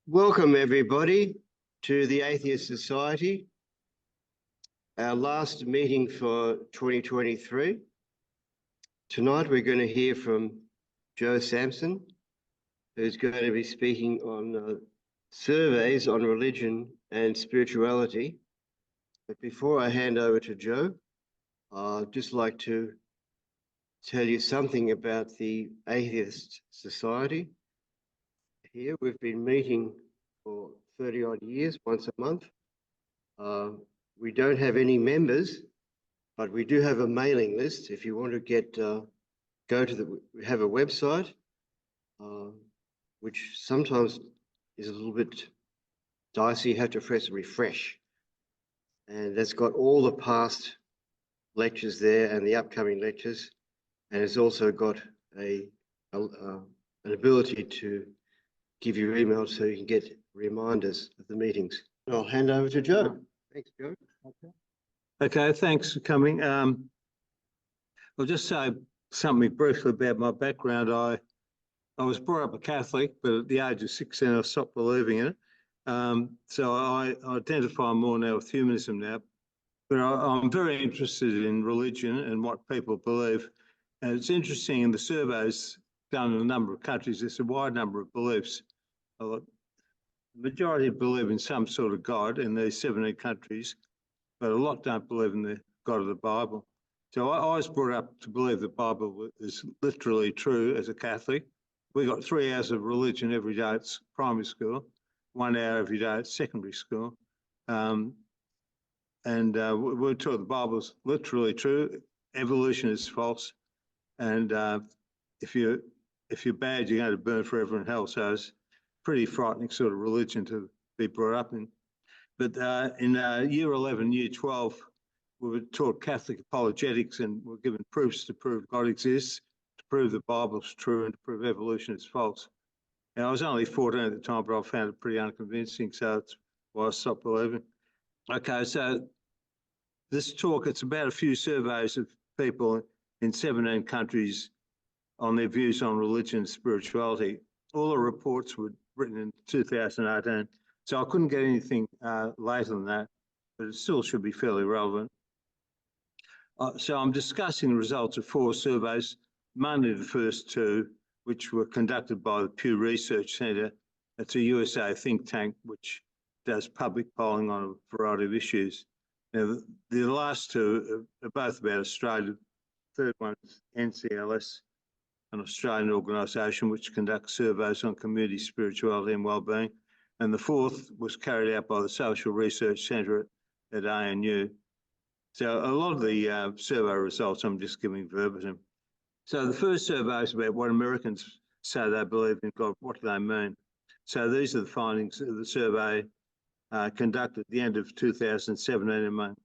Welcome everybody to the Atheist Society, our last meeting for 2023. Tonight we're going to hear from Sampson, who's going to be speaking on surveys on religion and spirituality. But before I hand over to Joe, I'd just like to tell you something about the Atheist Society. Here we've been meeting for 30 odd years, once a month. We don't have any members, but we do have a mailing list. If you want to get, we have a website, which sometimes is a little bit dicey. You have to press refresh. And that's got all the past lectures there and the upcoming lectures. And it's also got an ability to give you emails so you can get reminders of the meetings. I'll hand over to Joe. Thanks, Joe. Okay, thanks for coming. I'll just say something briefly about my background. I was brought up a Catholic, but at the age of 16, I stopped believing in it. So I identify more now with humanism now. But I'm very interested in religion and what people believe. And it's interesting in the surveys done in a number of countries, there's a wide number of beliefs. The majority believe in some sort of God in these 17 countries, but a lot don't believe in the God of the Bible. So I was brought up to believe the Bible is literally true as a Catholic. We got 3 hours of religion every day at primary school, 1 hour every day at secondary school. We're taught the Bible's literally true, evolution is false, and if you're bad, you're going to burn forever in hell. So it's pretty frightening sort of religion to be brought up in. But in year 11, year 12, we were taught Catholic apologetics and were given proofs to prove God exists, to prove the Bible's true, and to prove evolution is false. And I was only 14 at the time, but I found it pretty unconvincing, so that's why I stopped believing. Okay, so this talk, it's about a few surveys of people in 17 countries on their views on religion and spirituality. All the reports were written in 2018, so I couldn't get anything later than that, but it still should be fairly relevant. So I'm discussing the results of 4 surveys, mainly the first 2, which were conducted by the Pew Research Centre. It's a USA think tank which does public polling on a variety of issues. Now, the last 2 are both about Australia. The third one is NCLS, an Australian organisation which conducts surveys on community spirituality and wellbeing. And the 4th was carried out by the Social Research Centre at ANU. So a lot of the survey results I'm just giving verbatim. So the first survey is about what Americans say they believe in God. What do they mean? So these are the findings of the survey conducted at the end of 2017 among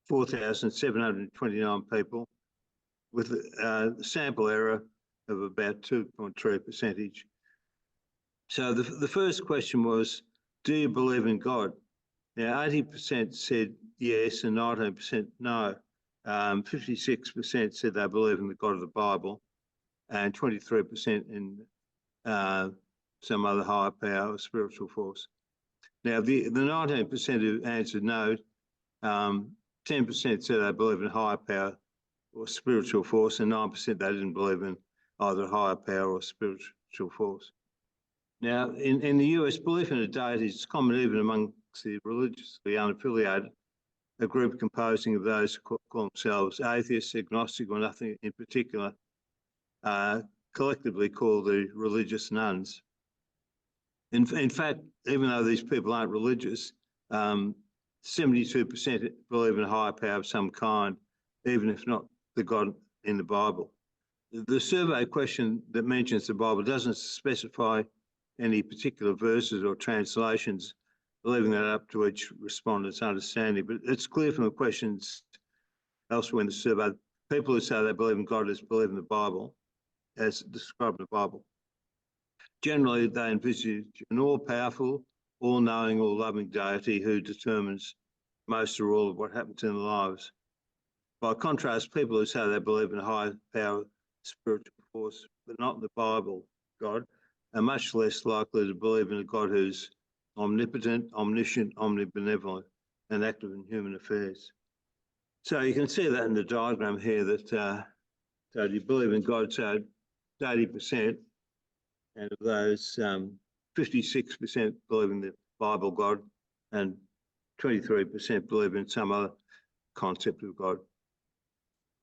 4,729 people with a sample error of about 2.3%. So the first question was, do you believe in God? Now, 80% said yes and 19% no. 56% said they believe in the God of the Bible and 23% in some other higher power or spiritual force. Now, the 19% who answered no, 10% said they believe in higher power or spiritual force, and 9% they didn't believe in either higher power or spiritual force. Now, in the US, belief in a deity is common even amongst the religiously unaffiliated, a group composing of those who call themselves atheists, agnostic, or nothing in particular, collectively called the religious nuns. In fact, even though these people aren't religious, 72% believe in a higher power of some kind, even if not the God in the Bible. The survey question that mentions the Bible doesn't specify any particular verses or translations, leaving that up to each respondent's understanding. But it's clear from the questions elsewhere in the survey, people who say they believe in God as believe in the Bible, as described in the Bible. Generally, they envisage an all-powerful, all-knowing, all-loving deity who determines most or all of what happens in their lives. By contrast, people who say they believe in a higher power, spiritual force, but not in the Bible, God, are much less likely to believe in a God who's omnipotent, omniscient, omnibenevolent, and active in human affairs. So you can see that in the diagram here that so you believe in God, so 80%, and of those 56% believe in the Bible God, and 23% believe in some other concept of God.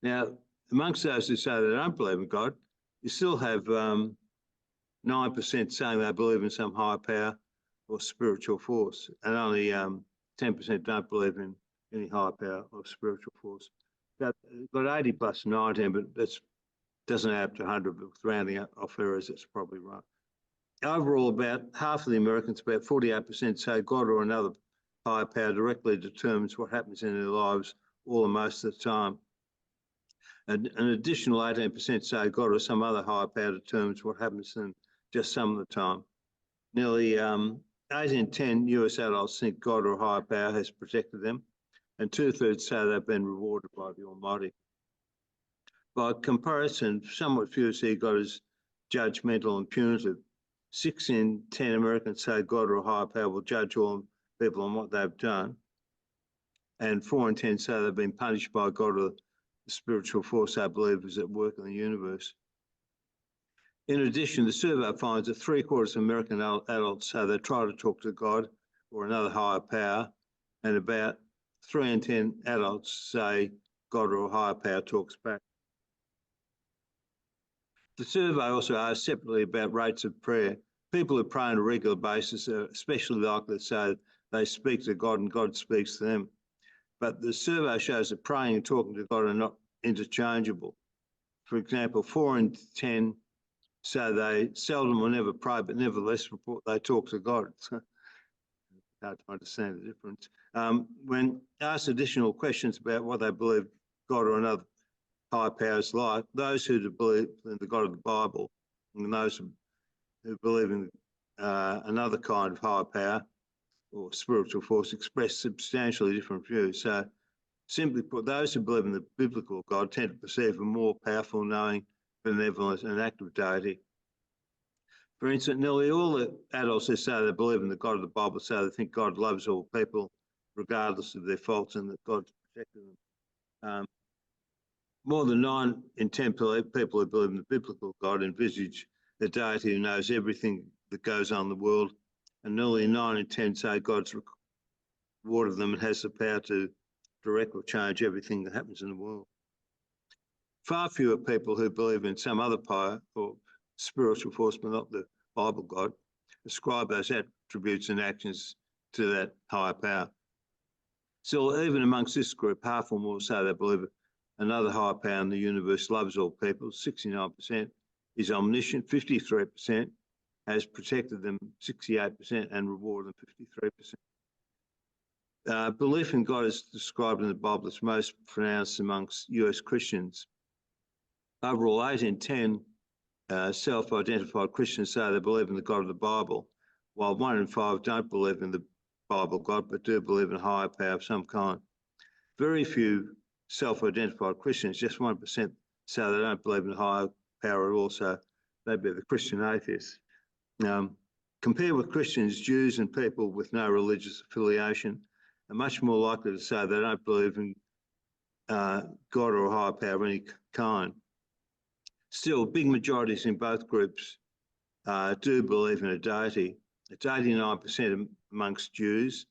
Now, amongst those who say they don't believe in God, you still have 9% saying they believe in some higher power or spiritual force, and only 10% don't believe in any higher power or spiritual force. But 80 plus 19, but that doesn't add up to 100, but with rounding off errors, that's probably right. Overall, about half of the Americans, about 48%, say God or another higher power directly determines what happens in their lives all or most of the time. And an additional 18% say God or some other higher power determines what happens to them just some of the time. Nearly 8 in 10 US adults think God or higher power has protected them, and 2/3 say they've been rewarded by the Almighty. By comparison, somewhat few see God as judgmental and punitive. 6 in 10 Americans say God or a higher power will judge all people on what they've done, and 4 in 10 say they've been punished by God or the spiritual force they believe is at work in the universe. In addition, the survey finds that 3/4 of American adults say they try to talk to God or another higher power, and about 3 in 10 adults say God or a higher power talks back. The survey also asks separately about rates of prayer. People who pray on a regular basis are especially likely to say they speak to God and God speaks to them. But the survey shows that praying and talking to God are not interchangeable. For example, 4 in 10 say they seldom or never pray, but nevertheless report they talk to God. It's hard to understand the difference. When asked additional questions about what they believe God or another higher powers like, those who believe in the God of the Bible and those who believe in another kind of higher power or spiritual force express substantially different views. So simply put, those who believe in the biblical God tend to perceive a more powerful, knowing, benevolent and active deity. For instance, nearly all the adults who say they believe in the God of the Bible say they think God loves all people regardless of their faults and that God's protected them. More than 9 in 10 people who believe in the biblical God envisage a deity who knows everything that goes on in the world, and nearly 9 in 10 say God's rewarded them and has the power to direct or change everything that happens in the world. Far fewer people who believe in some other power or spiritual force, but not the Bible God, ascribe those attributes and actions to that higher power. So even amongst this group, half or more say they believe another higher power in the universe loves all people, 69%, is omniscient, 53%, has protected them, 68%, and rewarded them, 53%. Belief in God is described in the Bible as most pronounced amongst US Christians. Overall, 8 in 10 self-identified Christians say they believe in the God of the Bible, while 1 in 5 don't believe in the Bible God, but do believe in a higher power of some kind. Very few self-identified Christians, just 1%, say they don't believe in a higher power at all, so they'd be the Christian atheists. Compared with Christians, Jews and people with no religious affiliation are much more likely to say they don't believe in God or a higher power of any kind. Still, big majorities in both groups do believe in a deity. It's 89% amongst Jews,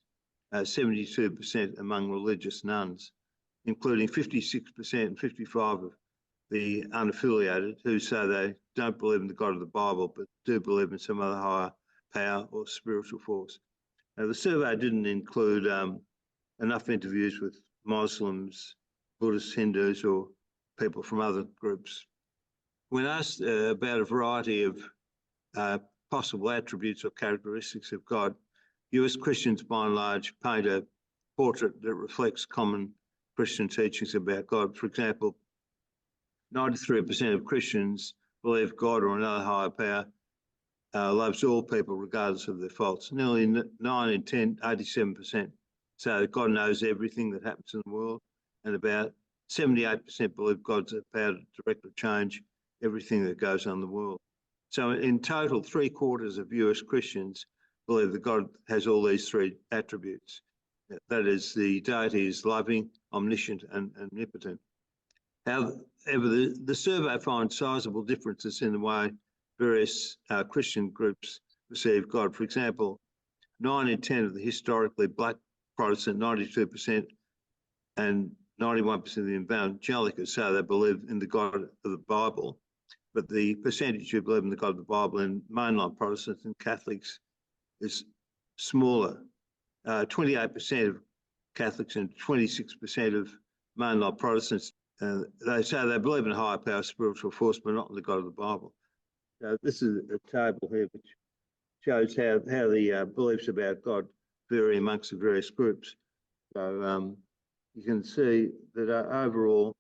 72% among religious nuns, including 56% and 55% of the unaffiliated who say they don't believe in the God of the Bible, but do believe in some other higher power or spiritual force. Now, the survey didn't include enough interviews with Muslims, Buddhists, Hindus, or people from other groups. When asked about a variety of possible attributes or characteristics of God, US Christians, by and large, paint a portrait that reflects common Christian teachings about God. For example, 93% of Christians believe God or another higher power loves all people regardless of their faults. Nearly 9 in 10, 87%, say that God knows everything that happens in the world, and about 78% believe God's the power to direct or change everything that goes on in the world. So in total, 3/4 of US Christians believe that God has all these three attributes. That is, the deity is loving, omniscient, and omnipotent. However, the survey finds sizable differences in the way various Christian groups perceive God. For example, 9 in 10 of the historically black Protestant, 92%, and 91% of the evangelicals say they believe in the God of the Bible, but the percentage who believe in the God of the Bible in mainline Protestants and Catholics is smaller. 28% of Catholics and 26% of mainline Protestants, they say they believe in a higher power, spiritual force, but not in the God of the Bible. So this is a table here which shows how the beliefs about God vary amongst the various groups. So you can see that overall,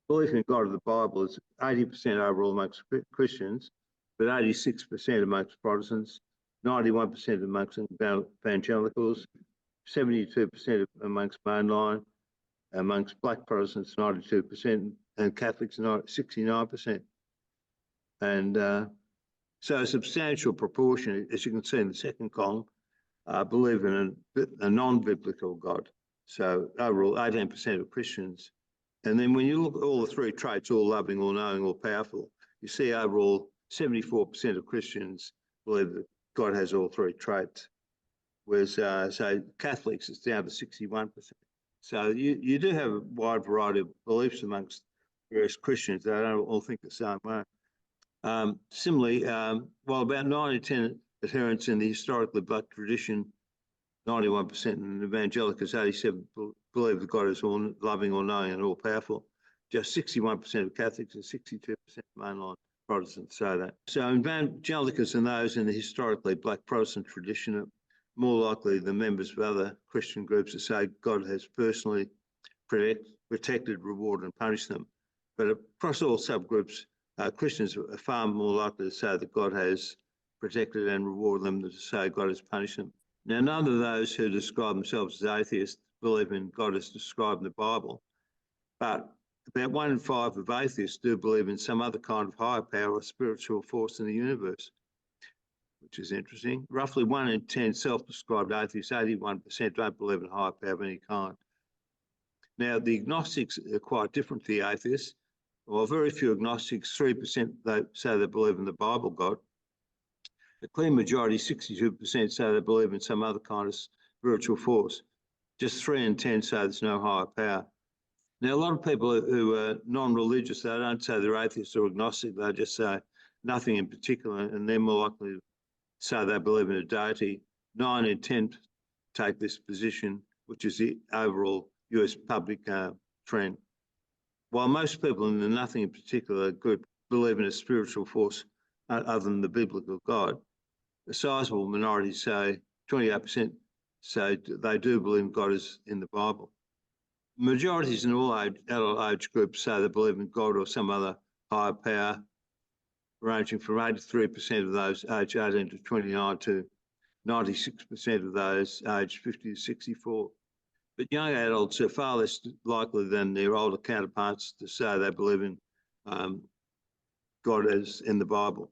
belief in God of the Bible is 80% overall amongst Christians, but 86% amongst Protestants, 91% amongst evangelicals, 72% amongst mainline, amongst black Protestants, 92%, and Catholics, 69%. And so a substantial proportion, as you can see in the second column, believe in a non-biblical God. So overall, 18% of Christians. And then when you look at all the three traits, all loving, all knowing, all powerful, you see overall 74% of Christians believe that God has all three traits. Whereas, say, Catholics, it's down to 61%. So you do have a wide variety of beliefs amongst various Christians. They don't all think the same way. Similarly, while about 9 in 10 adherents in the historically black tradition, 91%, and evangelicals, 87%, believe that God is all loving, all knowing, and all powerful. Just 61% of Catholics and 62% of mainline Protestants say that. So evangelicals and those in the historically black Protestant tradition are more likely than members of other Christian groups to say God has personally protected, rewarded, and punished them. But across all subgroups, Christians are far more likely to say that God has protected and rewarded them than to say God has punished them. Now, none of those who describe themselves as atheists believe in God as described in the Bible, but about 1 in 5 of atheists do believe in some other kind of higher power or spiritual force in the universe, which is interesting. Roughly 1 in 10 self-described atheists, 81%, don't believe in higher power of any kind. Now, the agnostics are quite different to the atheists. While very few agnostics, 3% they say they believe in the Bible God. The clear majority, 62%, say they believe in some other kind of spiritual force. Just 3 in 10 say there's no higher power. Now, a lot of people who are non-religious, they don't say they're atheists or agnostic, they just say nothing in particular, and they're more likely to say they believe in a deity. 9 in 10 take this position, which is the overall US public trend. While most people in the nothing in particular group believe in a spiritual force other than the biblical God, a sizable minority say, 28%, say they do believe God is in the Bible. Majorities in all adult age groups say they believe in God or some other higher power, ranging from 83% of those aged 18 to 29 to 96% of those aged 50 to 64. But young adults are far less likely than their older counterparts to say they believe in God as in the Bible.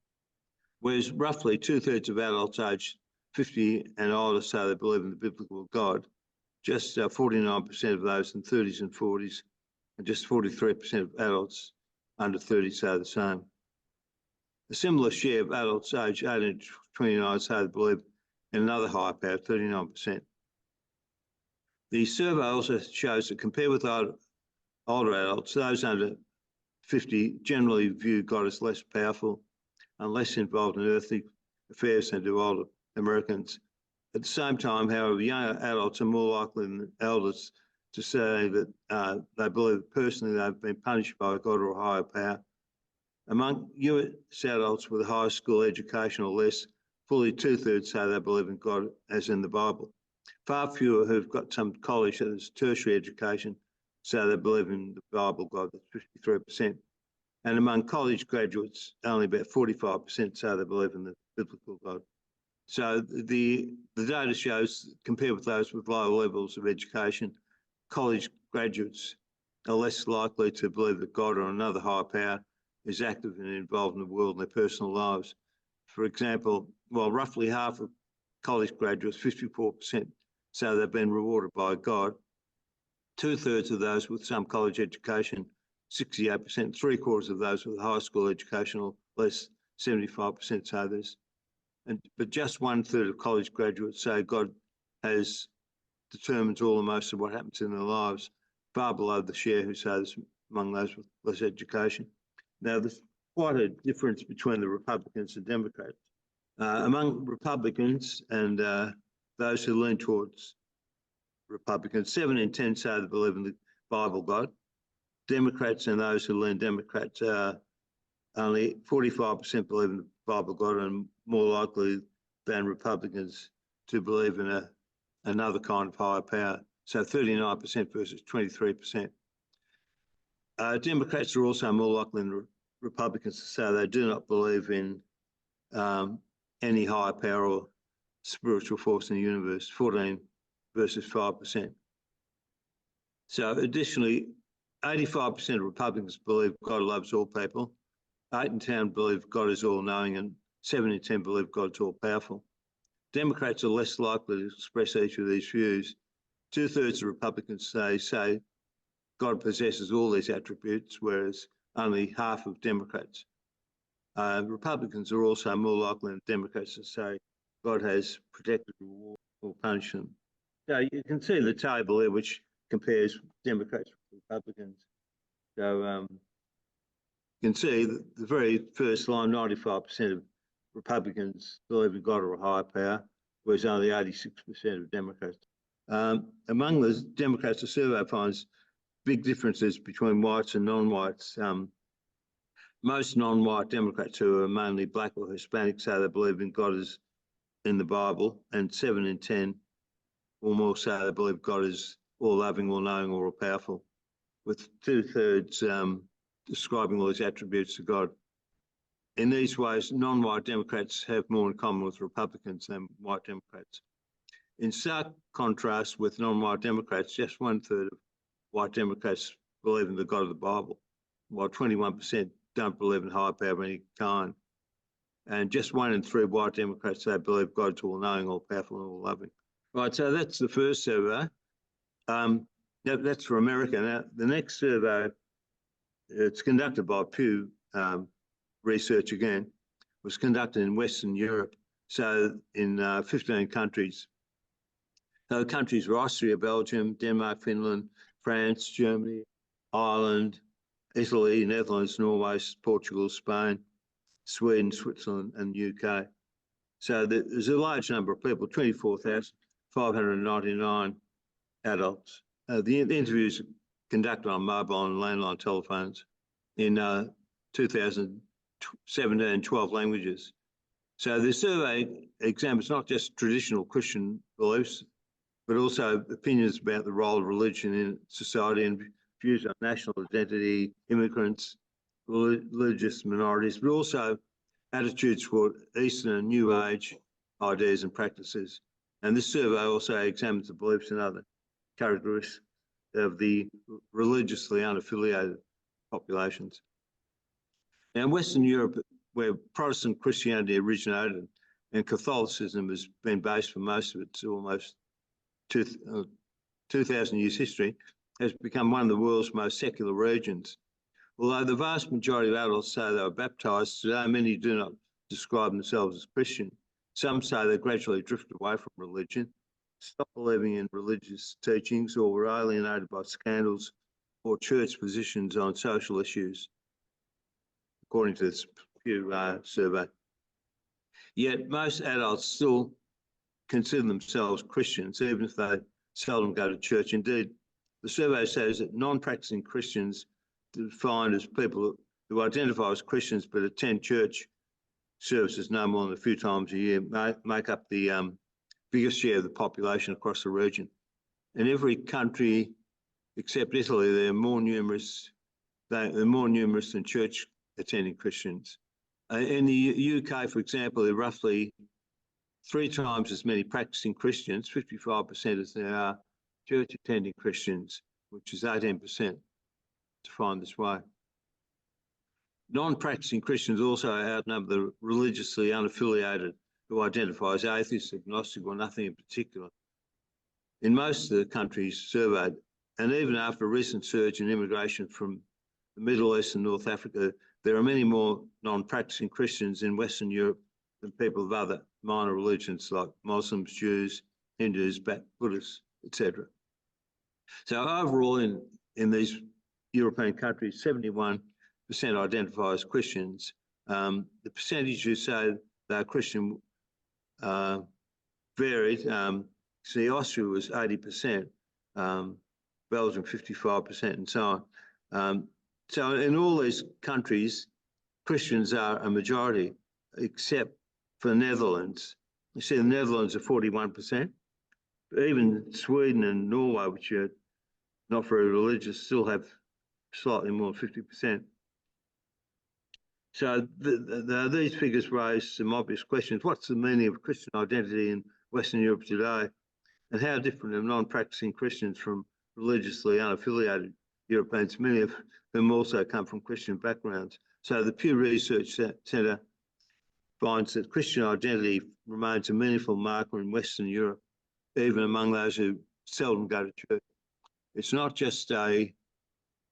Whereas roughly 2/3 of adults aged 50 and older say they believe in the biblical God, just 49% of those in 30s and 40s, and just 43% of adults under 30 say the same. A similar share of adults aged 18 to 29 say they believe in another higher power, 39%. The survey also shows that compared with older adults, those under 50 generally view God as less powerful and less involved in earthly affairs than do older Americans. At the same time, however, younger adults are more likely than elders to say that they believe personally they've been punished by God or a higher power. Among US adults with a high school education or less, fully 2/3 say they believe in God as in the Bible. Far fewer who've got some college, that is tertiary education, say they believe in the Bible God, that's 53%. And among college graduates, only about 45% say they believe in the biblical God. So the data shows, compared with those with lower levels of education, college graduates are less likely to believe that God or another higher power is active and involved in the world and their personal lives. For example, while roughly half of college graduates, 54% say they've been rewarded by God. 2/3 of those with some college education, 68%, 3/4 of those with high school education or less, 75% say this. But just 1/3 of college graduates say God determines all and most of what happens in their lives, far below the share who say this among those with less education. Now, there's quite a difference between the Republicans and Democrats. Among Republicans and those who lean towards Republicans, 7 in 10 say they believe in the Bible God. Democrats and those who lean Democrats, only 45% believe in the Bible God, and more likely than Republicans to believe in another kind of higher power. So 39% versus 23%. Democrats are also more likely than Republicans to say they do not believe in any higher power or spiritual force in the universe, 14 versus 5%. So additionally, 85% of Republicans believe God loves all people, 8 in 10 believe God is all-knowing, and 7 in 10 believe God's all-powerful. Democrats are less likely to express each of these views. 2/3 of Republicans say God possesses all these attributes, whereas only half of Democrats. Republicans are also more likely than Democrats to say God has protected, reward, or punished them. So you can see the table there, which compares Democrats with Republicans. So you can see that the very first line, 95% of Republicans believe in God or a higher power, whereas only 86% of Democrats. Among the Democrats, the survey finds big differences between whites and non-whites. Most non-white Democrats who are mainly black or Hispanic say they believe in God as in the Bible, and 7 in 10 or more say they believe God is all-loving, all-knowing, or all-powerful, with 2/3 describing all these attributes to God. In these ways, non-white Democrats have more in common with Republicans than white Democrats. In stark contrast with non-white Democrats, just 1/3 of white Democrats believe in the God of the Bible, while 21% don't believe in higher power of any kind. And just 1 in 3 white Democrats say believe God's all-knowing, all-powerful, and all-loving. Right, so that's the first survey. That's for America. Now, the next survey, it's conducted by Pew Research again, was conducted in Western Europe, so in 15 countries. So countries were Austria, Belgium, Denmark, Finland, France, Germany, Ireland, Italy, Netherlands, Norway, Portugal, Spain, Sweden, Switzerland, and UK. So there's a large number of people, 24,599 adults. The interviews are conducted on mobile and landline telephones in 2017, 12 languages. So the survey examines not just traditional Christian beliefs, but also opinions about the role of religion in society and views on national identity, immigrants, religious minorities, but also attitudes toward Eastern and New Age ideas and practices. And this survey also examines the beliefs and other characteristics of the religiously unaffiliated populations. Now, in Western Europe, where Protestant Christianity originated and Catholicism has been based for most of its almost 2,000 years history, has become one of the world's most secular regions. Although the vast majority of adults say they were baptised, today many do not describe themselves as Christian. Some say they gradually drifted away from religion, stopped believing in religious teachings, or were alienated by scandals or church positions on social issues, according to this Pew survey. Yet most adults still consider themselves Christians, even if they seldom go to church. Indeed, the survey says that non-practicing Christians, defined as people who identify as Christians but attend church services no more than a few times a year, make up the biggest share of the population across the region. In every country except Italy, they're more numerous than church attending Christians. In the UK, for example, there are roughly 3 times as many practicing Christians, 55%, as there are church attending Christians, which is 18%. Defined this way. Non-practicing Christians also outnumber the religiously unaffiliated, who identify as atheist, agnostic, or nothing in particular. In most of the countries surveyed, and even after a recent surge in immigration from the Middle East and North Africa, there are many more non-practicing Christians in Western Europe than people of other minor religions like Muslims, Jews, Hindus, Buddhists, etc. So overall, in these European countries, 71% identify as Christians. The percentage who say they're Christian varied. See, Austria was 80%, Belgium 55%, and so on. So in all these countries, Christians are a majority, except for the Netherlands. You see, the Netherlands are 41%. But even Sweden and Norway, which are not very religious, still have slightly more than 50%. So these figures raise some obvious questions. What's the meaning of Christian identity in Western Europe today? And how different are non-practicing Christians from religiously unaffiliated Europeans, many of whom also come from Christian backgrounds? So the Pew Research Centre finds that Christian identity remains a meaningful marker in Western Europe, even among those who seldom go to church. It's not just a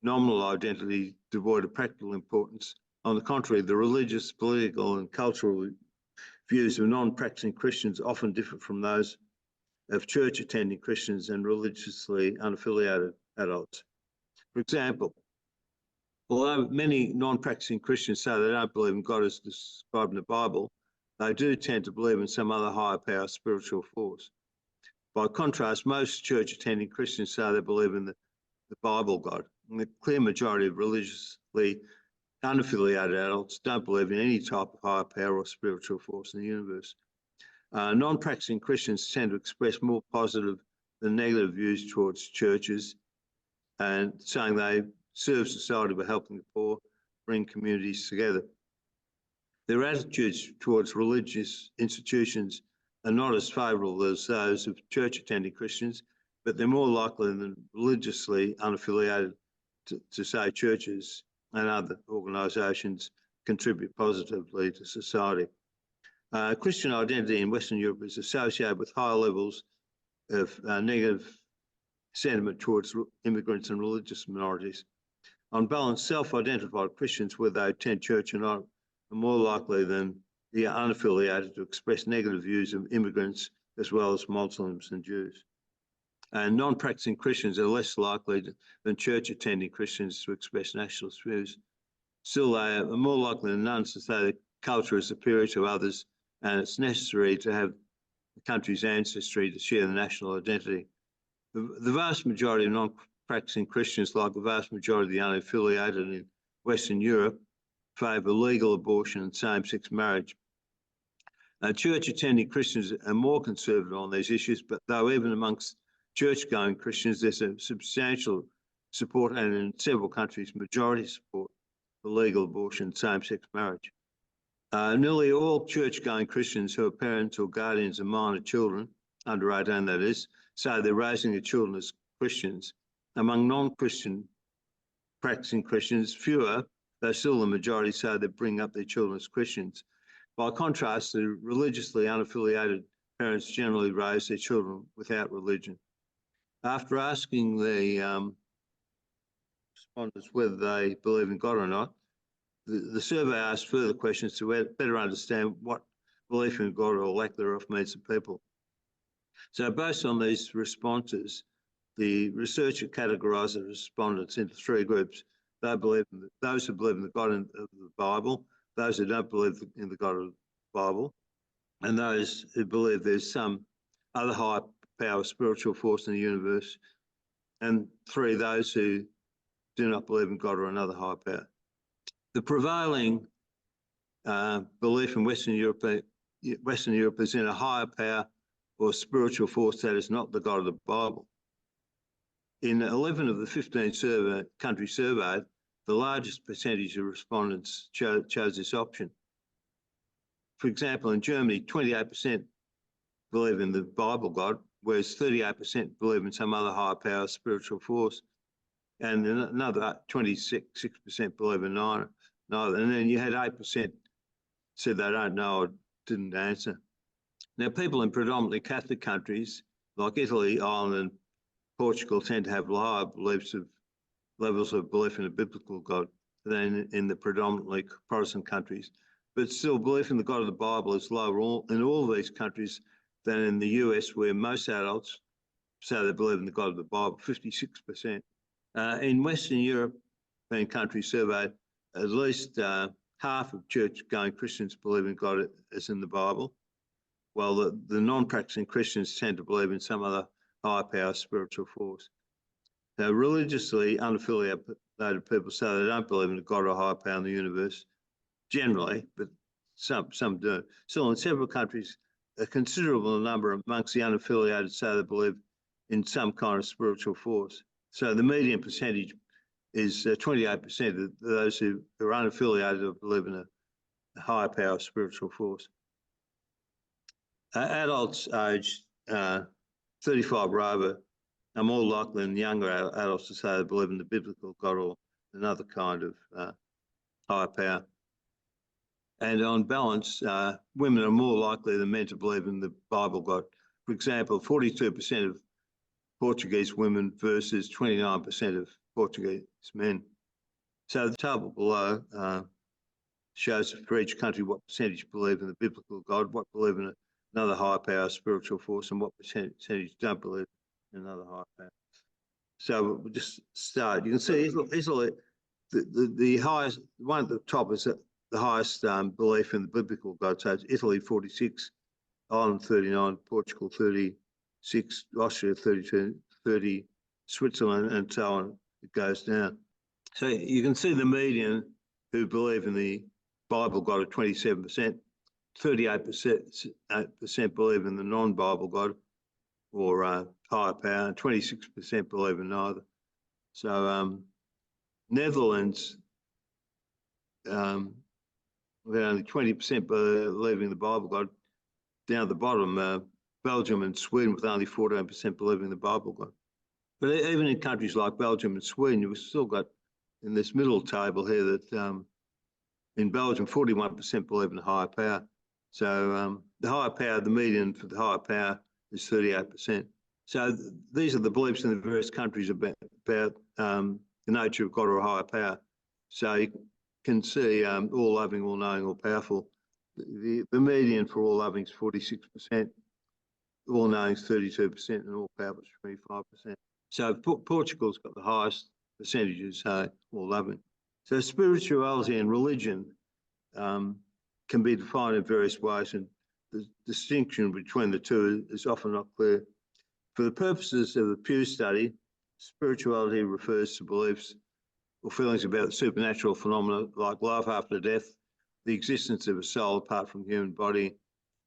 nominal identity devoid of practical importance. On the contrary, the religious, political, and cultural views of non-practicing Christians often differ from those of church-attending Christians and religiously unaffiliated adults. For example, although many non-practicing Christians say they don't believe in God as described in the Bible, they do tend to believe in some other higher power, spiritual force. By contrast, most church-attending Christians say they believe in the Bible God, and the clear majority of religiously unaffiliated adults don't believe in any type of higher power or spiritual force in the universe. Non-practicing Christians tend to express more positive than negative views towards churches, and saying they serve society by helping the poor, bring communities together. Their attitudes towards religious institutions are not as favourable as those of church-attending Christians, but they're more likely than religiously unaffiliated to say churches and other organisations contribute positively to society. Christian identity in Western Europe is associated with higher levels of negative sentiment towards immigrants and religious minorities. On balance, self-identified Christians, whether they attend church or not, are more likely than the unaffiliated to express negative views of immigrants as well as Muslims and Jews. And non-practicing Christians are less likely than church-attending Christians to express nationalist views. Still, they are more likely than none to say that culture is superior to others and it's necessary to have the country's ancestry to share the national identity. The vast majority of non-practicing Christians, like the vast majority of the unaffiliated in Western Europe, favour legal abortion and same-sex marriage. Church-attending Christians are more conservative on these issues, but though even amongst church-going Christians, there's a substantial support, and in several countries, majority support for legal abortion and same-sex marriage. Nearly all church-going Christians who are parents or guardians of minor children, under 18 that is, say they're raising their children as Christians. Among non-Christian practicing Christians, fewer, though still the majority, say they bring up their children as Christians. By contrast, the religiously unaffiliated parents generally raise their children without religion. After asking the respondents whether they believe in God or not, the survey asked further questions to better understand what belief in God or lack thereof means to people. So based on these responses, the researcher categorised the respondents into three groups. Those who believe in the God of the Bible, those who don't believe in the God of the Bible, and those who believe there's some other high power, spiritual force in the universe, and three, those who do not believe in God or another high power. The prevailing belief in Western Europe is in a higher power or spiritual force that is not the God of the Bible. In 11 of the 15 countries surveyed, the largest percentage of respondents chose this option. For example, in Germany, 28% believe in the Bible God, whereas 38% believe in some other higher power, spiritual force, and another 26% believe in neither. And then you had 8% said they don't know or didn't answer. Now, people in predominantly Catholic countries like Italy, Ireland, and Portugal tend to have lower levels of belief in a biblical God than in the predominantly Protestant countries. But still, belief in the God of the Bible is lower in all of these countries than in the US, where most adults say they believe in the God of the Bible, 56%. In Western European countries surveyed, at least half of church-going Christians believe in God as in the Bible, while the non-practicing Christians tend to believe in some other higher power, spiritual force. Now, religiously unaffiliated people say they don't believe in a God or higher power in the universe, generally, but some do. Still, in several countries, a considerable number amongst the unaffiliated say they believe in some kind of spiritual force. So the median percentage is 28% of those who are unaffiliated or believe in a higher power spiritual force. Adults aged 35 or over are more likely than younger adults to say they believe in the biblical God or another kind of higher power. And on balance, women are more likely than men to believe in the Bible God. For example, 42% of Portuguese women versus 29% of Portuguese men. So the table below shows for each country what percentage believe in the biblical God, what believe in another higher power, spiritual force, and what percentage don't believe in another higher power. So we'll just start. You can see easily the highest, one at the top is the highest belief in the biblical God. So it's Italy 46, Ireland 39, Portugal 36, Austria 32, 30, Switzerland, and so on. It goes down. So you can see the median who believe in the Bible God of 27%, 38% believe in the non-Bible God or higher power, and 26% believe in neither. So Netherlands, with only 20% believing the Bible God. Down at the bottom, Belgium and Sweden with only 14% believing the Bible God. But even in countries like Belgium and Sweden, you've still got in this middle table here that in Belgium, 41% believe in higher power. So the higher power, the median for the higher power is 38%. So these are the beliefs in the various countries about the nature of God or a higher power. So you can see all loving, all knowing, all powerful. The median for all loving is 46%, all knowing is 32%, and all powerful is 25%. So Portugal's got the highest percentages, all loving. So spirituality and religion can be defined in various ways, and the distinction between the two is often not clear. For the purposes of the Pew study, spirituality refers to beliefs or feelings about the supernatural phenomena like life after death, the existence of a soul apart from the human body,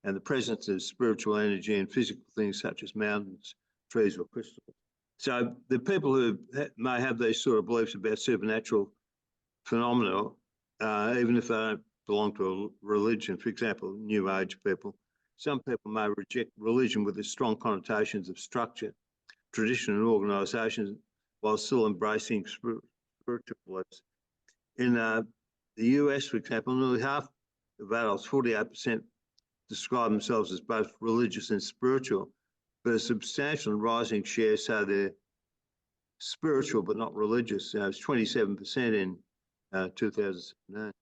and the presence of spiritual energy in physical things such as mountains, trees, or crystals. So the people who may have these sort of beliefs about supernatural phenomena, even if they don't belong to a religion, for example, New Age people, some people may reject religion with its strong connotations of structure, tradition, and organisation, while still embracing spiritual beliefs. In the US, for example, nearly half of adults, 48%, describe themselves as both religious and spiritual, but a substantial and rising share say they're spiritual but not religious. It's 27% in 2009.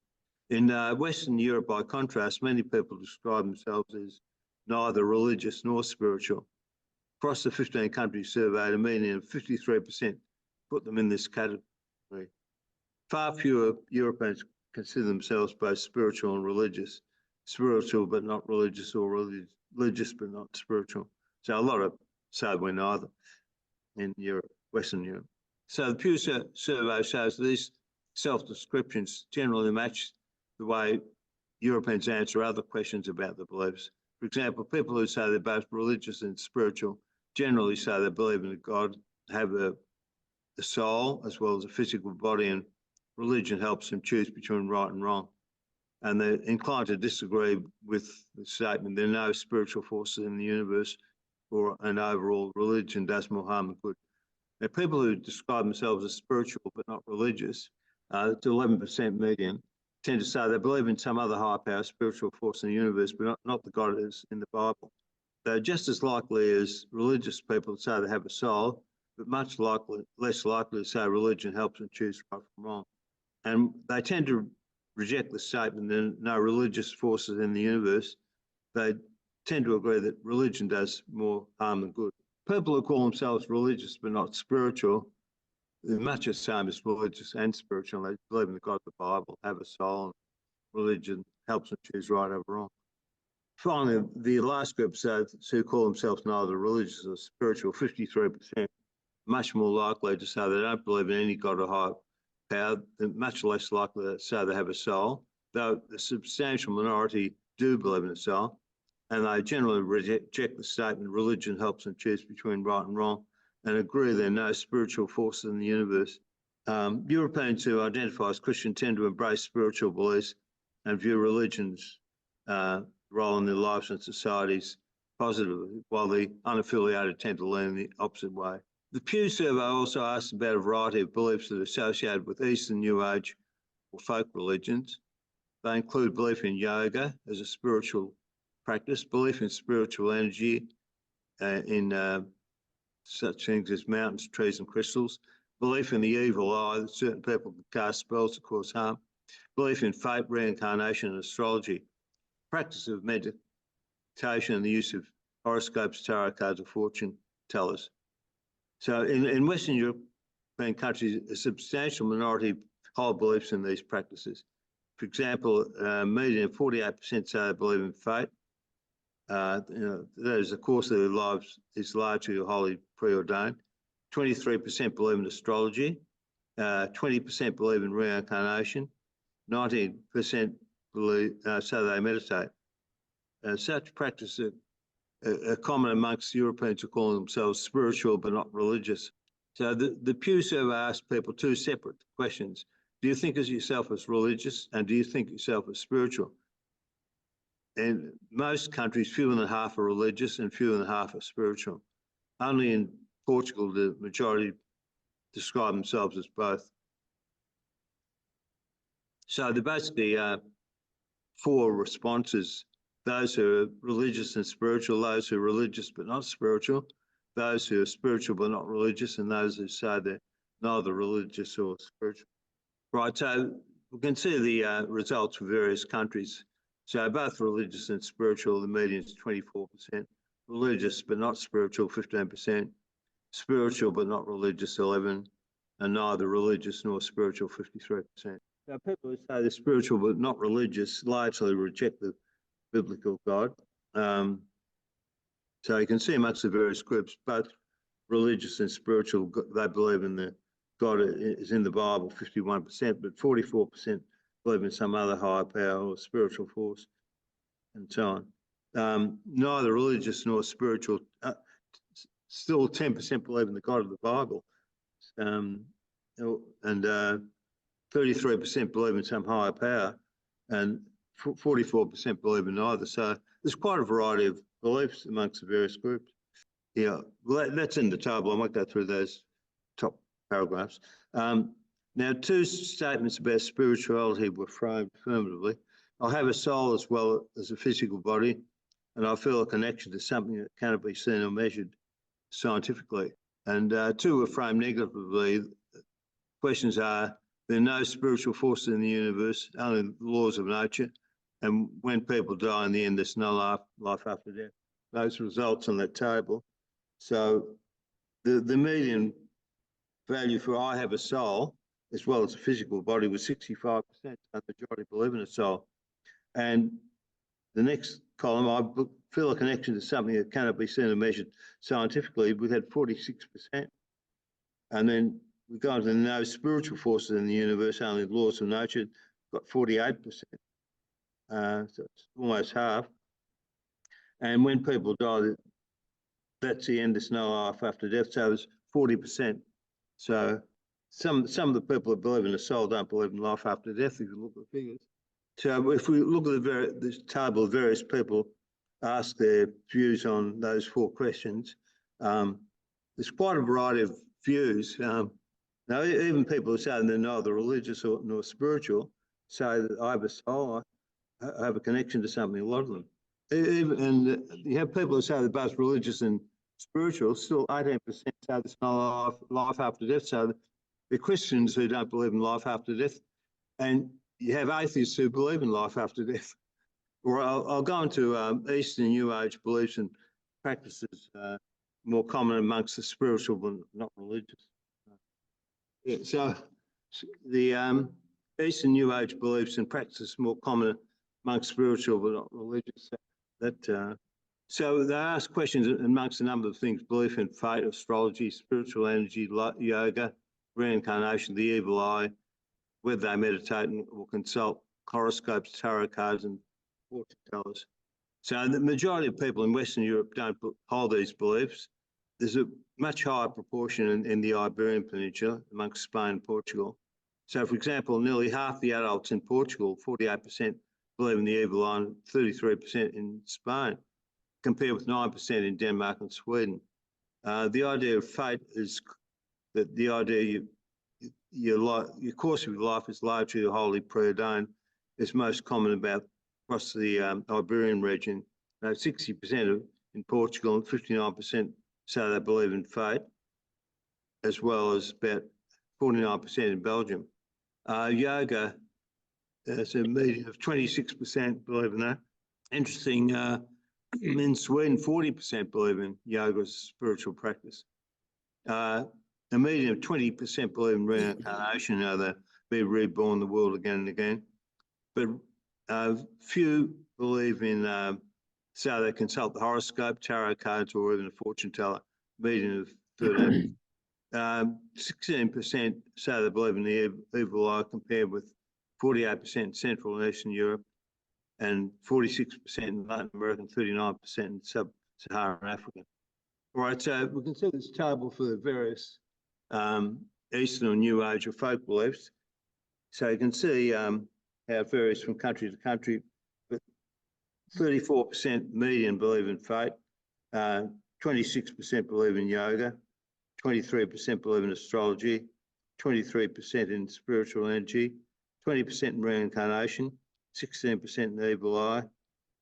In Western Europe, by contrast, many people describe themselves as neither religious nor spiritual. Across the 15 countries surveyed, a median of 53% put them in this category. Far fewer Europeans consider themselves both spiritual and religious, spiritual but not religious, or religious but not spiritual. So a lot of say we're neither in Europe, Western Europe. So the Pew survey shows these self-descriptions generally match the way Europeans answer other questions about their beliefs. For example, people who say they're both religious and spiritual generally say they believe in a God, have a soul as well as a physical body, and religion helps them choose between right and wrong. And they're inclined to disagree with the statement, there are no spiritual forces in the universe, or an overall religion does more harm than good. Now, people who describe themselves as spiritual but not religious, it's 11% median, tend to say they believe in some other higher power, spiritual force in the universe, but not the God is in the Bible. They're just as likely as religious people to say they have a soul, but less likely to say religion helps them choose right from wrong. And they tend to reject the statement there are no religious forces in the universe. They tend to agree that religion does more harm than good. People who call themselves religious but not spiritual, they're much the same as religious and spiritual. They believe in the God of the Bible, have a soul, and religion helps them choose right over wrong. Finally, the last group who call themselves neither religious or spiritual, 53%, much more likely to say they don't believe in any God or higher power, they're much less likely to say they have a soul, though the substantial minority do believe in a soul, and they generally reject the statement religion helps them choose between right and wrong, and agree there are no spiritual forces in the universe. Europeans who identify as Christian tend to embrace spiritual beliefs and view religion's role in their lives and societies positively, while the unaffiliated tend to lean the opposite way. The Pew survey also asked about a variety of beliefs that are associated with Eastern New Age or folk religions. They include belief in yoga as a spiritual practice, belief in spiritual energy, in such things as mountains, trees and crystals, belief in the evil eye, that certain people can cast spells to cause harm, belief in fate, reincarnation and astrology, practice of meditation and the use of horoscopes, tarot cards and fortune tellers. So in Western European countries, a substantial minority hold beliefs in these practices. For example, median 48% say they believe in fate. That is, the course of their lives is largely or wholly preordained. 23% believe in astrology. 20% believe in reincarnation. 19% believe, say they meditate. Such practices are common amongst Europeans who call themselves spiritual but not religious. So the Pew survey asked people two separate questions. Do you think of yourself as religious, and do you think of yourself as spiritual? In most countries, fewer than half are religious and fewer than half are spiritual. Only in Portugal, the majority describe themselves as both. So there basically are four responses: those who are religious and spiritual, those who are religious but not spiritual, those who are spiritual but not religious, and those who say they're neither religious or spiritual. Right, so we can see the results for various countries. So both religious and spiritual, the median is 24%, religious but not spiritual, 15%, spiritual but not religious, 11%, and neither religious nor spiritual, 53%. So people who say they're spiritual but not religious largely reject the biblical God. So you can see amongst the various groups, both religious and spiritual, they believe in the God is in the Bible, 51%, but 44% believe in some other higher power or spiritual force, and so on. Neither religious nor spiritual, still 10% believe in the God of the Bible, and 33% believe in some higher power, and 44% believe in neither. So there's quite a variety of beliefs amongst the various groups. Yeah, well, that's in the table. I might go through those top paragraphs. Now, two statements about spirituality were framed affirmatively. I have a soul as well as a physical body, and I feel a connection to something that cannot be seen or measured scientifically. And two were framed negatively. Questions are, there are no spiritual forces in the universe, only the laws of nature. And when people die in the end, there's no life after death. Those results on that table. So the median value for I have a soul, as well as a physical body, was 65%. The majority believe in a soul. And the next column, I feel a connection to something that cannot be seen or measured scientifically. We had 46%. And then we go on to no spiritual forces in the universe, only laws of nature, got 48%. So it's almost half. And when people die, that's the end, there's no life after death. So it's 40%. So some of the people that believe in the soul don't believe in life after death, if you look at the figures. So if we look at this table of various people ask their views on those four questions, there's quite a variety of views. Now, even people who say they're neither religious nor spiritual say that I have a soul, I have a connection to something, a lot of them. And you have people who say they're both religious and spiritual, still 18% say there's no life after death. So the Christians who don't believe in life after death, and you have atheists who believe in life after death. Or I'll go into Eastern New Age beliefs and practices more common amongst the spiritual but not religious. Yeah, so the Eastern New Age beliefs and practices more common amongst spiritual but not religious. So they ask questions amongst a number of things: belief in fate, astrology, spiritual energy, yoga, reincarnation, the evil eye, whether they meditate or consult horoscopes, tarot cards, and fortune tellers. So the majority of people in Western Europe don't hold these beliefs. There's a much higher proportion in the Iberian Peninsula amongst Spain and Portugal. So, for example, nearly half the adults in Portugal, 48%, believe in the evil eye, and 33% in Spain, compared with 9% in Denmark and Sweden. The idea of fate is that the idea your course of your life is largely wholly preordained. It's most common across the Iberian region. 60% in Portugal and 59% say they believe in fate, as well as about 49% in Belgium. Yoga, it's a median of 26% believe in that. Interesting, in Sweden, 40% believe in yoga as a spiritual practice. A median of 20% believe in reincarnation, they'll be reborn the world again and again. But few believe in, so they consult the horoscope, tarot cards, or even a fortune teller, median of 13. 16% say they believe in the evil eye, compared with 48% in Central and Eastern Europe, and 46% in Latin America, and 39% in Sub-Saharan Africa. All right, so we can see this table for the various Eastern or New Age or folk beliefs. So you can see how it varies from country to country, but 34% median believe in fate, 26% believe in yoga, 23% believe in astrology, 23% in spiritual energy, 20% in reincarnation, 16% in evil eye,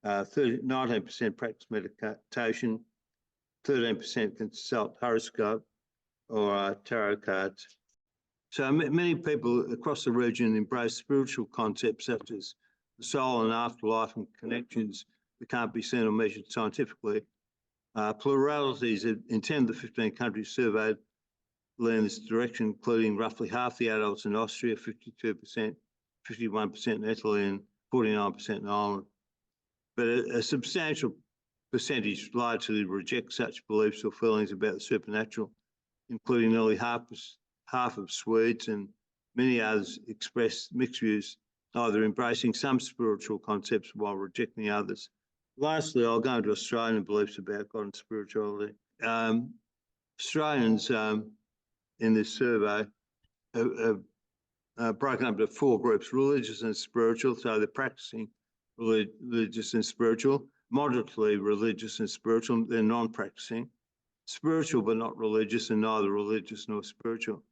19% practice meditation, 13% consult horoscope or tarot cards. So many people across the region embrace spiritual concepts such as the soul and afterlife and connections that can't be seen or measured scientifically. Pluralities in 10 of the 15 countries surveyed lean this direction, including roughly half the adults in Austria, 52%, 51% in Italy, and 49% in Ireland. But a substantial percentage largely reject such beliefs or feelings about the supernatural, including nearly half of Swedes, and many others express mixed views, either embracing some spiritual concepts while rejecting others. Lastly, I'll go into Australian beliefs about God and spirituality. Australians in this survey are broken up into 4 groups: religious and spiritual, so they're practicing religious and spiritual; moderately religious and spiritual, they're non-practicing; spiritual but not religious, and neither religious nor spiritual.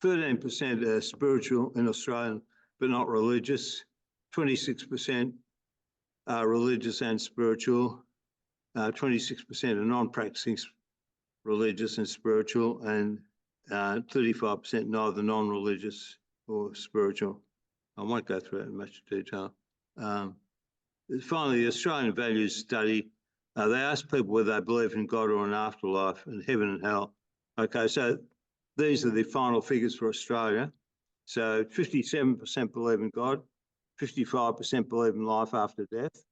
13% are spiritual in Australia but not religious. 26% are religious and spiritual. 26% are non-practicing religious and spiritual, and 35% neither non-religious or spiritual. I won't go through that in much detail. Finally, the Australian Values Study, they asked people whether they believe in God or an afterlife and heaven and hell. Okay, so these are the final figures for Australia. So 57% believe in God, 55% believe in life after death,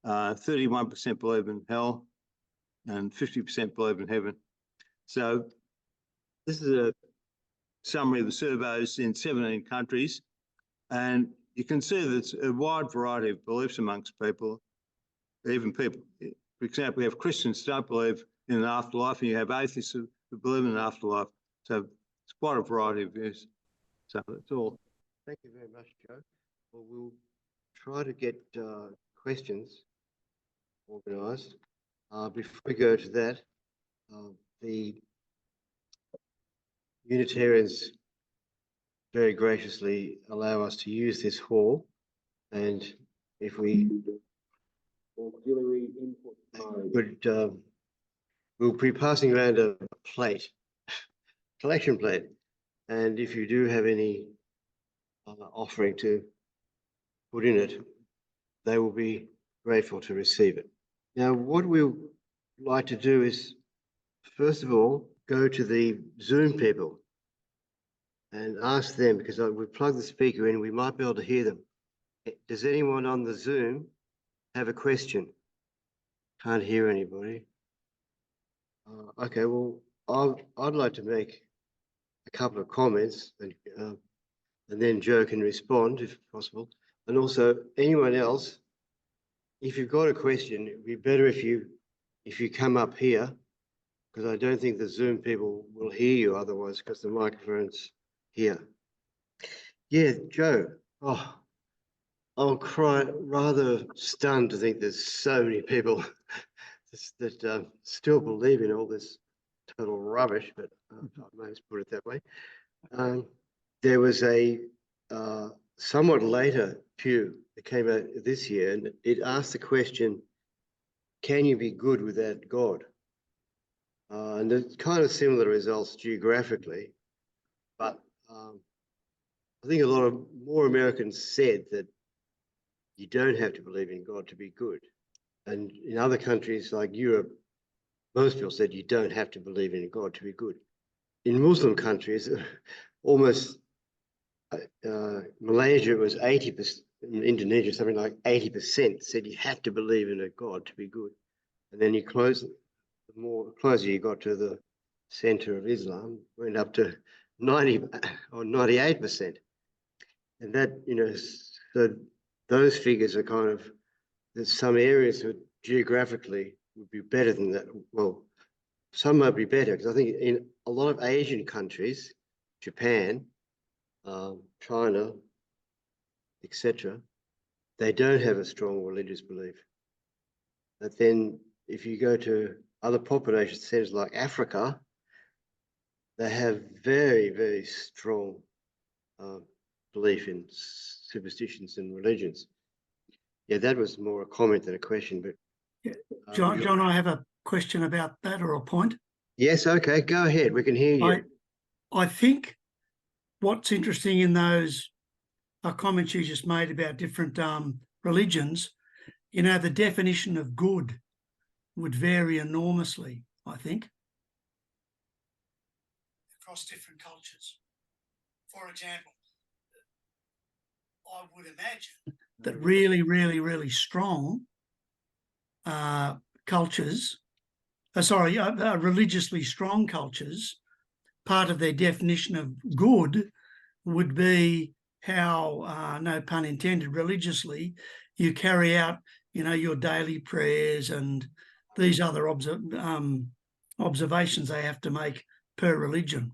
31% believe in hell, and 50% believe in heaven. So this is a summary of the surveys in 17 countries, and you can see there's a wide variety of beliefs amongst people. Even people, for example, we have Christians who don't believe in an afterlife, and you have atheists who believe in an afterlife. So it's quite a variety of views. So that's all. Thank you very much, Joe. Well, we'll try to get questions organised. Before we go to that, the Unitarians very graciously allow us to use this hall, and if we auxiliary input mode. We'll be passing around a plate, collection plate, and if you do have any offering to put in it, they will be grateful to receive it. Now, what we'll like to do is, first of all, go to the Zoom people and ask them, because we plug the speaker in, we might be able to hear them. Does anyone on the Zoom have a question? Can't hear anybody. Okay, well, I'd like to make a couple of comments, and then Joe can respond if possible. And also, anyone else, if you've got a question, it'd be better if you come up here, because I don't think the Zoom people will hear you otherwise, because the microphone's here. Yeah, Joe. Oh, I'll cry, rather stunned to think there's so many people that still believe in all this total rubbish, but I may just put it that way. There was a somewhat later Pew that came out this year, and it asked the question, can you be good without God? And there's kind of similar results geographically, but I think a lot of more Americans said that you don't have to believe in God to be good. And in other countries like Europe, most people said you don't have to believe in God to be good. In Muslim countries, almost Malaysia was 80%, in Indonesia, something like 80% said you had to believe in a God to be good. And then the more closer you got to the center of Islam, went up to 90 or 98%. And that, so those figures are kind of, there's some areas that geographically would be better than that. Well, some might be better, because I think in a lot of Asian countries, Japan, China, etc., they don't have a strong religious belief. But then if you go to other population centers like Africa, they have very, very strong belief in superstitions and religions. Yeah, that was more a comment than a question. But yeah. John, I have a question about that, or a point. Yes, okay, go ahead. We can hear you. I think what's interesting in those comments you just made about different religions, the definition of good would vary enormously, I think, across different cultures. For example, I would imagine that really, really, really strong cultures, religiously strong cultures, part of their definition of good would be how, no pun intended, religiously, you carry out, your daily prayers and these other observations they have to make per religion.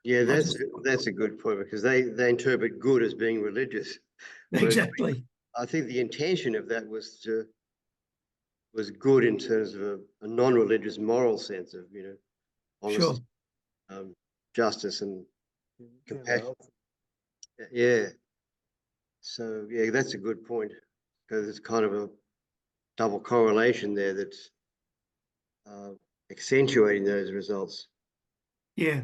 Yeah, that's a good point, because they interpret good as being religious. Exactly. I think the intention of that was good in terms of a non-religious moral sense of, honesty, Sure. Justice and compassion. Yeah. So yeah, that's a good point, because it's kind of a double correlation there that's accentuating those results. Yeah.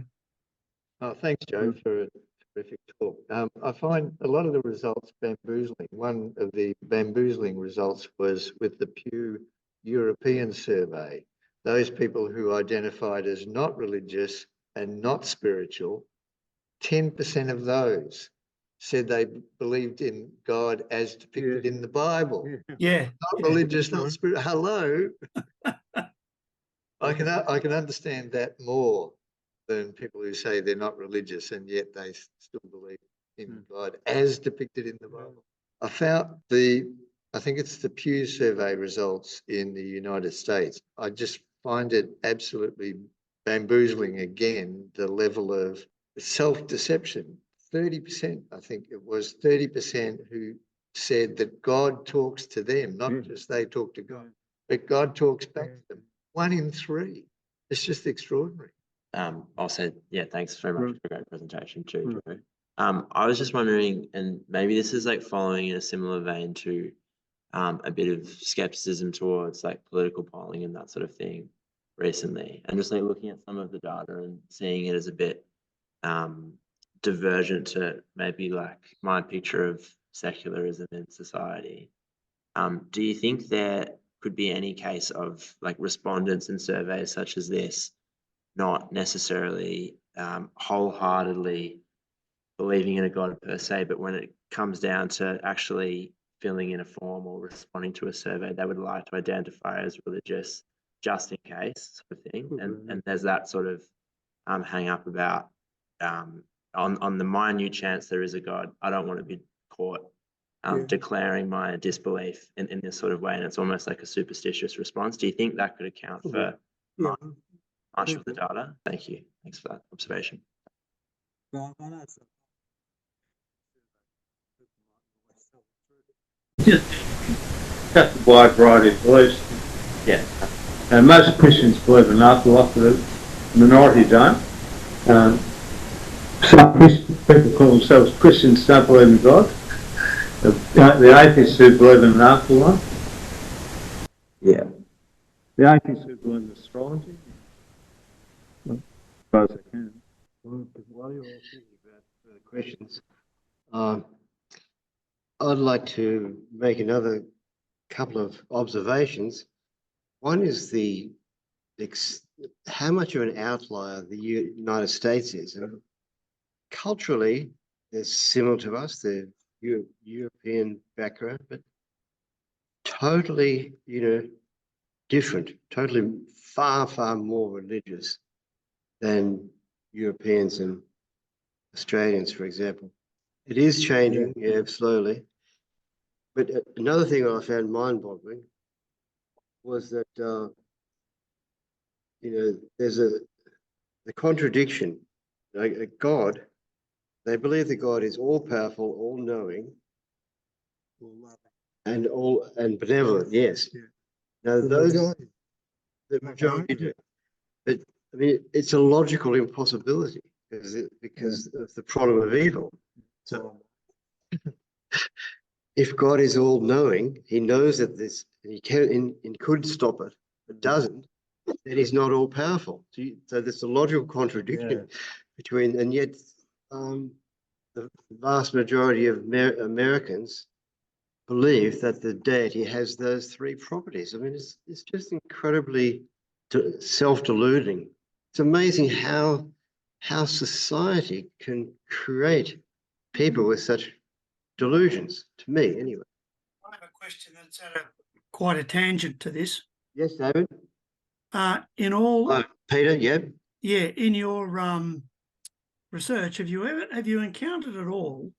Oh, thanks, Joe, for a terrific talk. I find a lot of the results bamboozling. One of the bamboozling results was with the Pew European survey. Those people who identified as not religious and not spiritual, 10% of those said they believed in God as depicted in the Bible. Yeah. Not religious, not spiritual. Hello. I can understand that more than people who say they're not religious and yet they still believe in God as depicted in the Bible. I found I think it's the Pew survey results in the United States. I just find it absolutely bamboozling again, the level of self-deception. 30%, I think it was 30% who said that God talks to them, not just they talk to God, but God talks back to them. 1 in 3. It's just extraordinary. Also, yeah, thanks very much for a great presentation too, Joe. I was just wondering, and maybe this is like following in a similar vein to a bit of skepticism towards like political polling and that sort of thing recently, and just like looking at some of the data and seeing it as a bit divergent to maybe like my picture of secularism in society. Do you think there could be any case of like respondents in surveys such as this not necessarily wholeheartedly believing in a God per se, but when it comes down to actually filling in a form or responding to a survey, they would like to identify as religious just in case sort of thing? And there's that sort of hang up about on the minute chance there is a God, I don't want to be caught declaring my disbelief in this sort of way, and it's almost like a superstitious response. Do you think that could account for much of the data? Thank you. Thanks for that observation. Just a wide variety of beliefs. Yeah. And most Christians believe in afterlife, but the minority don't. Some people call themselves Christians, don't believe in God. The atheists who believe in an afterlife. Yeah. The atheists who believe in astrology. As far as I can. While you're all thinking about further questions, I'd like to make another couple of observations. One is how much of an outlier the United States is. And culturally, they're similar to us, they're European background, but totally, different, totally far, far more religious than Europeans and Australians, for example. It is changing, slowly. But another thing I found mind-boggling was that, there's the contradiction. Like God, they believe that God is all-powerful, all-knowing, and benevolent. Yes. Now those are the majority do. But I mean, it's a logical impossibility because of the problem of evil. So if God is all-knowing, he knows that he could stop it, but doesn't, then he's not all-powerful. So there's a logical contradiction between, and yet the vast majority of Americans believe that the deity has those three properties. I mean, it's just incredibly self-deluding. It's amazing how society can create people with such delusions, to me anyway. I have a question that's at quite a tangent to this. Yes, David? In all... Peter, yeah? Yeah, in your research, have you encountered at all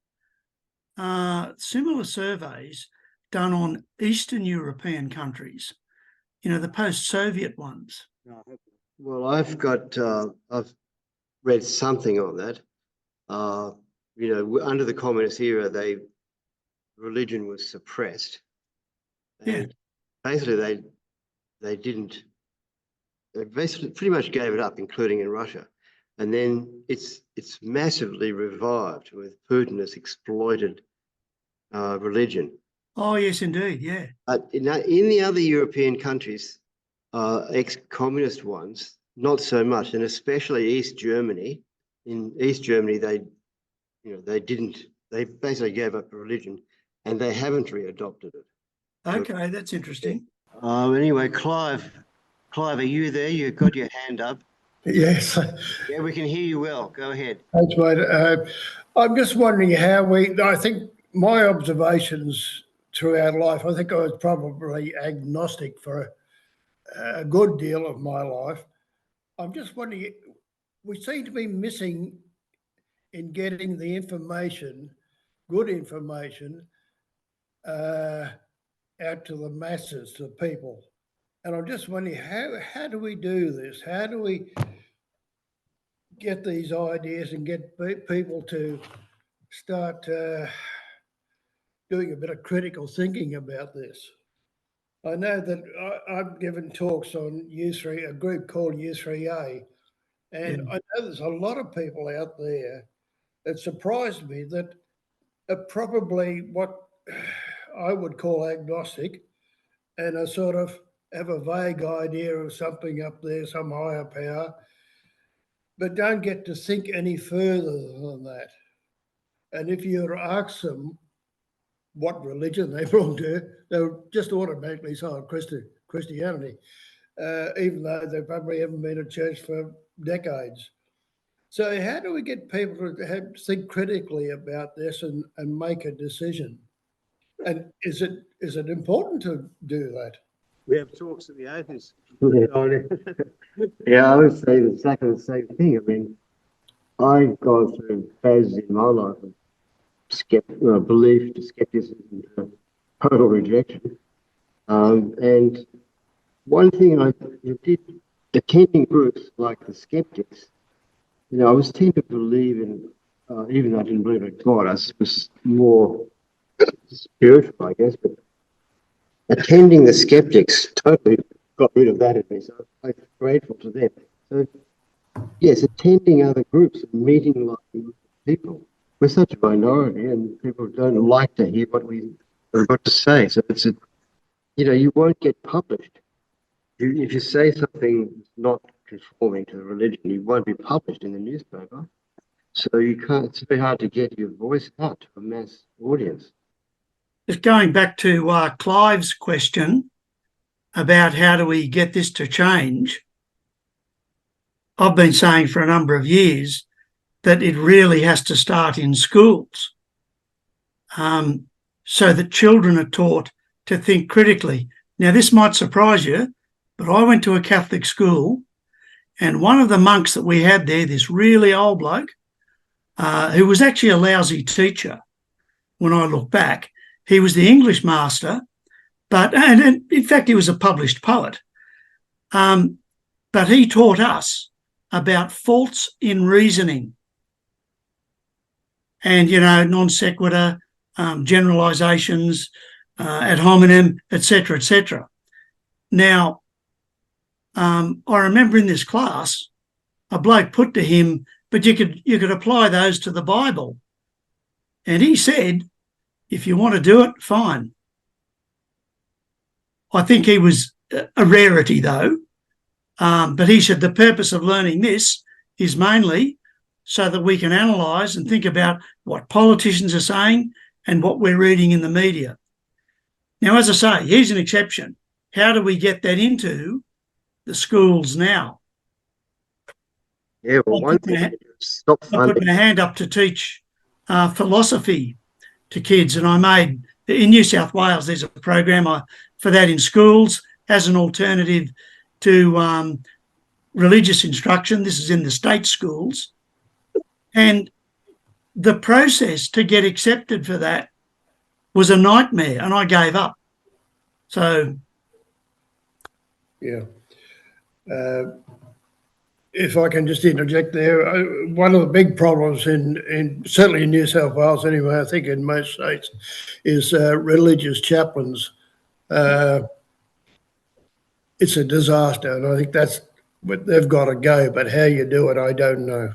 similar surveys done on Eastern European countries, the post-Soviet ones? Well, I've read something on that. Under the communist era, religion was suppressed. And basically they basically pretty much gave it up, including in Russia. And then it's massively revived with Putin has exploited religion. Oh, yes, indeed, yeah. In the other European countries, ex-communist ones, not so much, and especially East Germany. In East Germany, they basically gave up religion, and they haven't readopted it. Okay, that's interesting. Anyway, Clive, are you there? You've got your hand up. Yes. Yeah, we can hear you well. Go ahead. Thanks, mate. I'm just wondering I think my observations throughout life, I think I was probably agnostic for a good deal of my life. I'm just wondering, we seem to be missing in getting the information, good information, out to the masses, to people. And I'm just wondering, how do we do this? How do we get these ideas and get people to start doing a bit of critical thinking about this? I know that I've given talks on U3, a group called U3A, and I know there's a lot of people out there that surprised me that probably what I would call agnostic, and I sort of have a vague idea of something up there, some higher power, but don't get to think any further than that. And if you ask them what religion they belong to, they'll just automatically say Christianity, even though they probably haven't been at church for decades. So how do we get people to think critically about this and make a decision? And is it important to do that? We have talks at the Atheist. Yeah, I would say exactly the same thing. I mean, I've gone through phases in my life of belief to skepticism to total rejection. And one thing I did, attending groups like the skeptics, I was tend to believe in, even though I didn't believe in God, I was more spiritual, I guess, but attending the skeptics totally got rid of that in me, so I'm grateful to them. So, yes, attending other groups and meeting like people. We're such a minority and people don't like to hear what we have got to say. So it's you won't get published. If you say something not conforming to the religion, you won't be published in the newspaper. So you can't, it's very hard to get your voice out to a mass audience. Just going back to Clive's question about how do we get this to change, I've been saying for a number of years that it really has to start in schools, so that children are taught to think critically. Now, this might surprise you, but I went to a Catholic school, and one of the monks that we had there, this really old bloke, who was actually a lousy teacher when I look back, he was the English master, and in fact, he was a published poet. But he taught us about faults in reasoning and, non sequitur, generalisations, ad hominem, etc., etc. Now, I remember in this class, a bloke put to him, but you could apply those to the Bible. And he said, if you want to do it, fine. I think he was a rarity though. But he said the purpose of learning this is mainly so that we can analyse and think about what politicians are saying and what we're reading in the media. Now, as I say, here's an exception. How do we get that into the schools now? Yeah, well, one thing, stop I put my hand up to teach philosophy to kids, and I made, in New South Wales, there's a program for that in schools as an alternative to religious instruction. This is in the state schools. And the process to get accepted for that was a nightmare, and I gave up. So, yeah. If I can just interject there, one of the big problems in certainly in New South Wales anyway, I think in most states, is religious chaplains. It's a disaster, and I think that's what they've got to go. But how you do it, I don't know.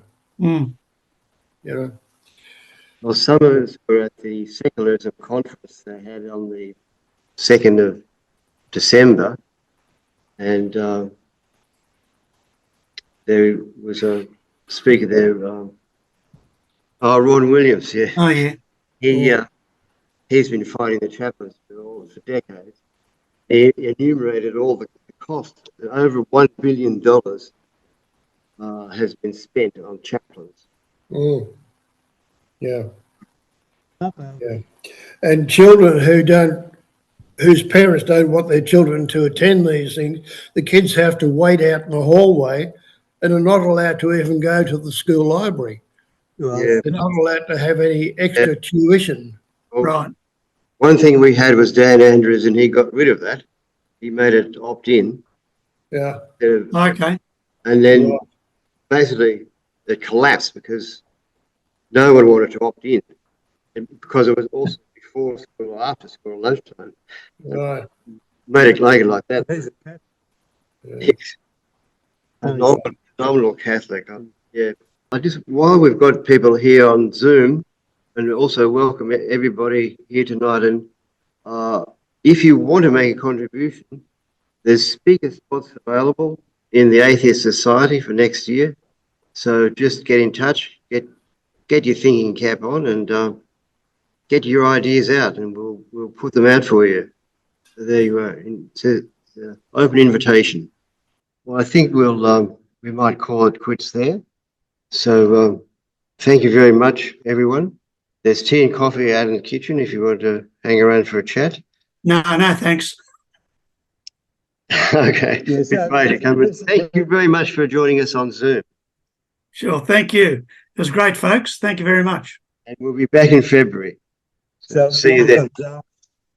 Well, some of us were at the secularism conference they had on the 2nd of December, and there was a speaker there, Ron Williams. Yeah. oh yeah. He's been fighting the chaplains for decades. He enumerated all the costs. Over $1 billion has been spent on chaplains. Yeah. Yeah. And children whose parents don't want their children to attend these things, the kids have to wait out in the hallway and are not allowed to even go to the school library. Yeah. They're not allowed to have any extra tuition. Well, Right. one thing we had was Dan Andrews, and he got rid of that. He made it opt-in. Yeah. Okay. And then basically it collapsed because no one wanted to opt in, and because it was also before school or after school, lunchtime. Right. Made it like that. Yeah. Nominal Catholic. Yeah. While we've got people here on Zoom, and also welcome everybody here tonight, and If you want to make a contribution, there's speaker spots available in the Atheist Society for next year. So just get in touch, get your thinking cap on, and get your ideas out, and we'll put them out for you. So there you are. It's an open invitation. Well, I think we might call it quits there. So thank you very much, everyone. There's tea and coffee out in the kitchen if you want to hang around for a chat. No, thanks. Okay. Yes, Thank you very much for joining us on Zoom. Sure, thank you. It was great, folks. Thank you very much. And we'll be back in February. So See you then. welcome, John.